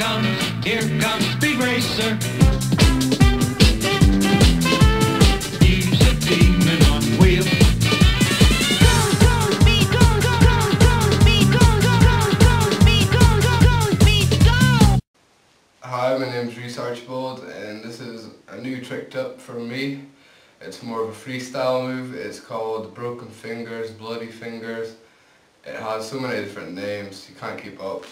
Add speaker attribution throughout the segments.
Speaker 1: here comes Speed Racer. He's a demon on wheels.
Speaker 2: Hi, my name's Archibald, and this is a new trick tip from me. It's more of a freestyle move. It's called Broken Fingers, Bloody Fingers. It has so many different names, you can't keep up.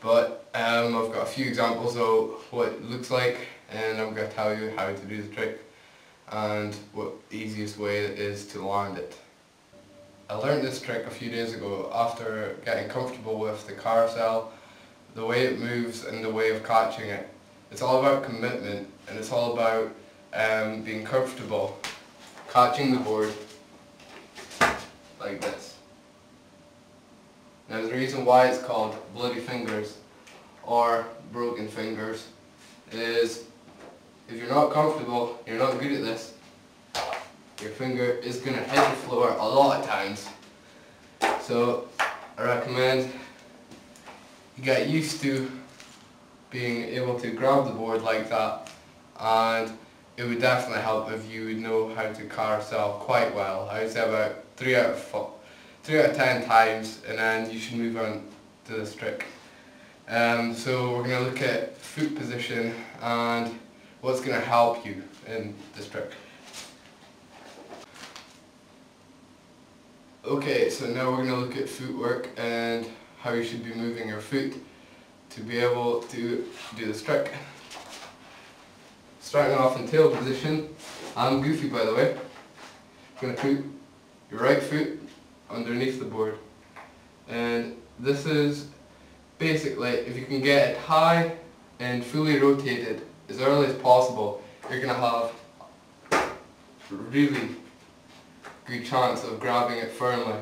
Speaker 2: But I've got a few examples of what it looks like, and I'm going to tell you how to do the trick and what the easiest way is to land it. I learned this trick a few days ago after getting comfortable with the carousel, the way it moves and the way of catching it. It's all about commitment, and it's all about being comfortable catching the board like this. Now the reason why it's called bloody fingers or broken fingers is if you're not comfortable, you're not good at this, your finger is going to hit the floor a lot of times. So I recommend you get used to being able to grab the board like that, and it would definitely help if you would know how to carousel quite well. I would say about 3 out of 10 times, and then you should move on to this trick. So we're going to look at foot position and what's going to help you in this trick. Okay, so now we're going to look at footwork and how you should be moving your foot to be able to do this trick. Starting off in tail position, I'm goofy by the way. You're going to put your right foot underneath the board, and this is basically, if you can get it high and fully rotated as early as possible, you're going to have a really good chance of grabbing it firmly.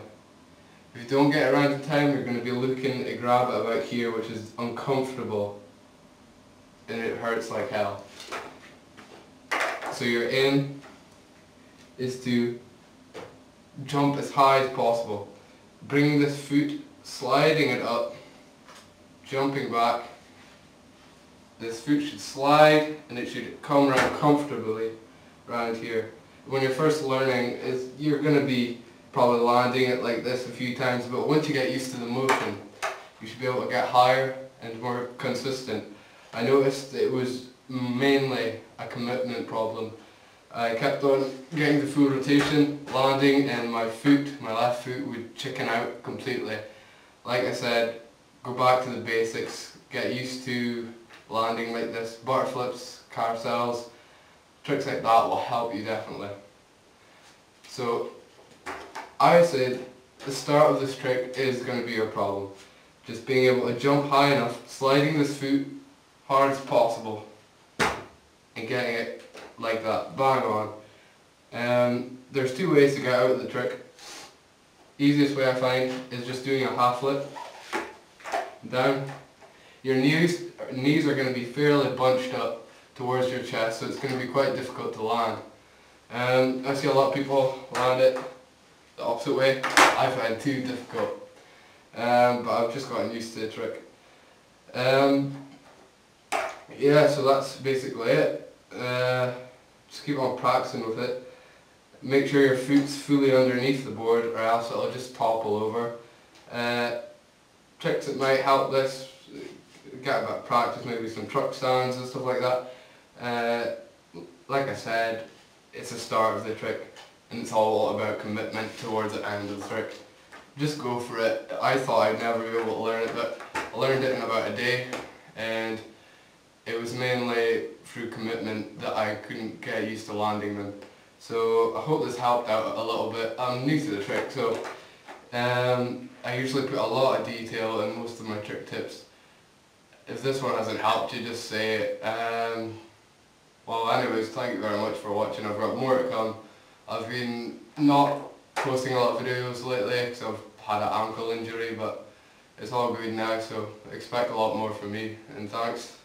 Speaker 2: If you don't get around in time, you're going to be looking to grab it about here, which is uncomfortable and it hurts like hell. So your aim is to jump as high as possible. Bringing this foot, sliding it up, jumping back. This foot should slide and it should come around comfortably around here. When you're first learning, you're going to be probably landing it like this a few times, but once you get used to the motion, you should be able to get higher and more consistent. I noticed it was mainly a commitment problem. I kept on getting the full rotation, landing, and my left foot would chicken out completely. Like I said, go back to the basics, get used to landing like this, butter flips, carousels, tricks like that will help you definitely. So I said the start of this trick is going to be your problem. Just being able to jump high enough, sliding this foot hard as possible and getting it like that, bang on. There's two ways to get out of the trick. Easiest way I find is just doing a half flip down. Your knees are going to be fairly bunched up towards your chest, so it's going to be quite difficult to land. I see a lot of people land it the opposite way. I find it too difficult, but I've just gotten used to the trick. Yeah, so that's basically it. Just keep on practicing with it. Make sure your foot's fully underneath the board, or else it'll just topple over. Tricks that might help this, get a bit of practice, maybe some truck stands and stuff like that. Like I said, it's the start of the trick, and it's all about commitment towards the end of the trick. Just go for it. I thought I'd never be able to learn it, but I learned it in about a day, and it was mainly through commitment that I couldn't get used to landing them. So I hope this helped out a little bit. I'm new to the trick, so I usually put a lot of detail in most of my trick tips. If this one hasn't helped you, just say it. Well anyways, thank you very much for watching. I've got more to come. I've been not posting a lot of videos lately because I've had an ankle injury, but it's all good now, so expect a lot more from me, and thanks.